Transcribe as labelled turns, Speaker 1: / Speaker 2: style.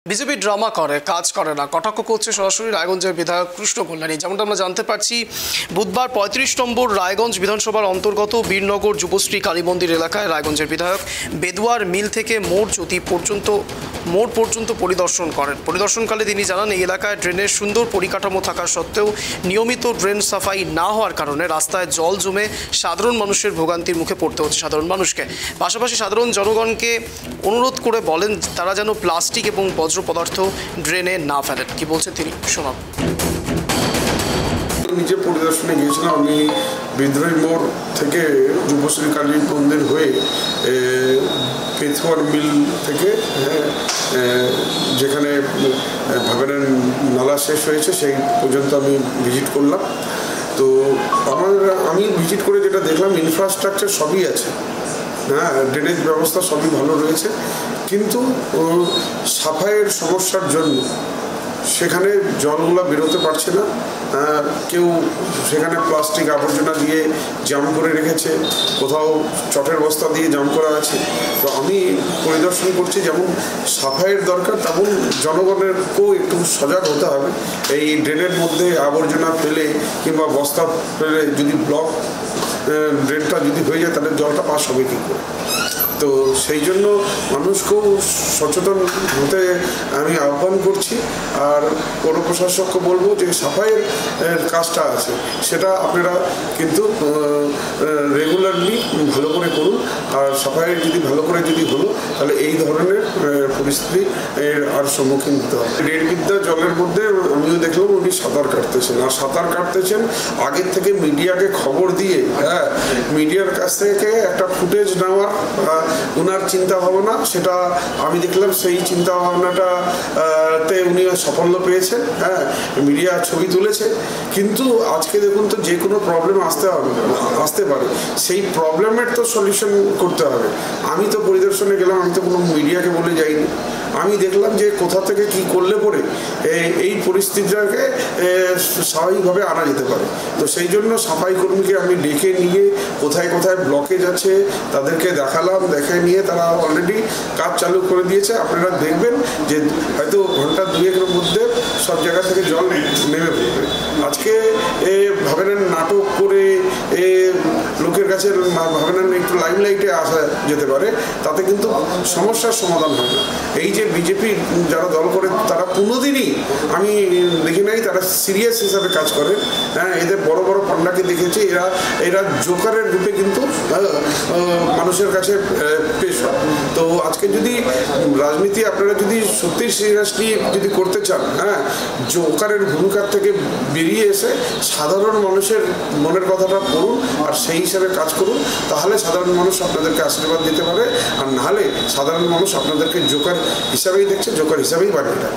Speaker 1: BJP drama করে, কাজ করে না, কটাক্ষ করছে সরাসরি রায়গঞ্জের বিধায়ক কৃষ্ণ কল্যাণী। যেমনটা আমরা জানতে পারছি, বুধবার ৩৫ নম্বর রায়গঞ্জ বিধানসভার অন্তর্গত বীরনগর যুবশ্রী কালীমন্দির এলাকায় রায়গঞ্জের বিধায়ক বেদুয়ার মিল থেকে মোড় পর্যন্ত পরিদর্শন করেন। পরিদর্শনকালে তিনি জানান, এই এলাকায় ড্রেনের সুন্দর পরিকাঠামো থাকা সত্ত্বেও নিয়মিত ড্রেন সাফাই না হওয়ার কারণে রাস্তায় জল জমে সাধারণ মানুষের ভোগান্তির মুখে পড়তে হচ্ছে সাধারণ মানুষকে। পাশাপাশি সাধারণ জনগণকে অনুরোধ করে বলেন তারা যেন প্লাস্টিক এবং বজ্র পদার্থ ড্রেনে না ফেলেন। কি বলছেন তিনি, শোনাব।
Speaker 2: নিজে পরিদর্শনে গিয়েছিলাম। আমি বিদ্রোহী মোড় থেকে যুবশ্রী কালী মন্দির হয়ে পেথুয়ার মিল থেকে যেখানে ভাবেন নালা শেষ হয়েছে সেই পর্যন্ত আমি ভিজিট করলাম। তো আমি ভিজিট করে যেটা দেখলাম, ইনফ্রাস্ট্রাকচার সবই আছে, হ্যাঁ, ড্রেনেজ ব্যবস্থা সবই ভালো রয়েছে, কিন্তু সাফাইয়ের সমস্যার জন্য সেখানে জলগুলো বেরোতে পারছে না। কেউ সেখানে প্লাস্টিক আবর্জনা দিয়ে জাম করে রেখেছে, কোথাও চটের বস্তা দিয়ে জাম করা আছে। তো আমি পরিদর্শন করছি, যেমন সাফাইয়ের দরকার তেমন জনগণেরকেও একটু সজাগ হতে হবে। এই ড্রেনের মধ্যে আবর্জনা ফেলে কিংবা বস্তা ফেলে যদি ব্লক ড্রেনটা যদি হয়ে যায়, তাহলে জলটা পাস হবে কী করে? তো সেই জন্য মানুষকেও সচেতন হতে আমি আহ্বান করছি। আর পৌর প্রশাসককে বলবো যে সাফাইয়ের কাজটা আছে সেটা আপনারা কিন্তু রেগুলারলি ভালো করে করুন। আর সাফাইয়ের যদি ভালো করে যদি হলো, তাহলে এই ধরনের পরিস্থিতি আর সম্মুখীন হতে হবে। রেডবিদ্যা জলের মধ্যে আমিও দেখলাম উনি সাঁতার কাটতেছেন, আর সাঁতার কাটতেছেন আগের থেকে মিডিয়াকে খবর দিয়ে, হ্যাঁ, মিডিয়ার কাছ থেকে একটা ফুটেজ নেওয়ার ওনার চিন্তা ভাবনা, সেটা আমি দেখলাম। সেই চিন্তা ভাবনাটাতে উনি সাফল্য পেয়েছেন, হ্যাঁ, মিডিয়া ছবি তুলেছে। কিন্তু আজকে দেখুন তো, যে কোনো প্রবলেম আসতে পারে, সেই প্রবলেমের তো সলিউশন করতে হবে। আমি তো পরিদর্শনে গেলাম, আমি তো কোনো মিডিয়াকে বলে যাইনি। আমি দেখলাম যে কোথা থেকে কি করলে পরে এই পরিস্থিতিটাকে স্বাভাবিকভাবে আনা যেতে পারে। তো সেই জন্য সাফাই কর্মীকে আমি ডেকে নিয়ে কোথায় কোথায় ব্লকেজ আছে তাদেরকে দেখালাম, দেখে নিয়ে তারা অলরেডি কাজ চালু করে দিয়েছে। আপনারা দেখবেন যে হয়তো ঘন্টা দুয়েকের মধ্যে সব জায়গা থেকে জল নেমে পড়বে। আজকে ভাবেন নাটক করে লোকের কাছে ভাবেন একটু লাইমলাইটে আসা যেতে পারে, তাতে কিন্তু সমস্যার সমাধান হয় না। এই যে বিজেপি যারা দল করে, তারা কোনোদিনই আমি দেখি নাই তারা সিরিয়াস হিসাবে কাজ করে। হ্যাঁ, এদের বড় বড় পান্ডাকে দেখেছি, এরা জোকারের রূপে কিন্তু মানুষের কাছে পেশ হয়। তো আজকে যদি রাজনীতি আপনারা যদি সত্যি সিরিয়াসলি যদি করতে চান, হ্যাঁ, জোকারের ভূমিকার থেকে বেরিয়ে এসে সাধারণ মানুষের মনের কথাটা পড়ুন আর সেই হিসাবে কাজ করুন। তাহলে সাধারণ মানুষ আপনাদেরকে আশীর্বাদ দিতে পারে, আর নাহলে সাধারণ মানুষ আপনাদেরকে জোকার হিসাবেই দেখছে, জোকার হিসাবেই বানিয়ে দেয়।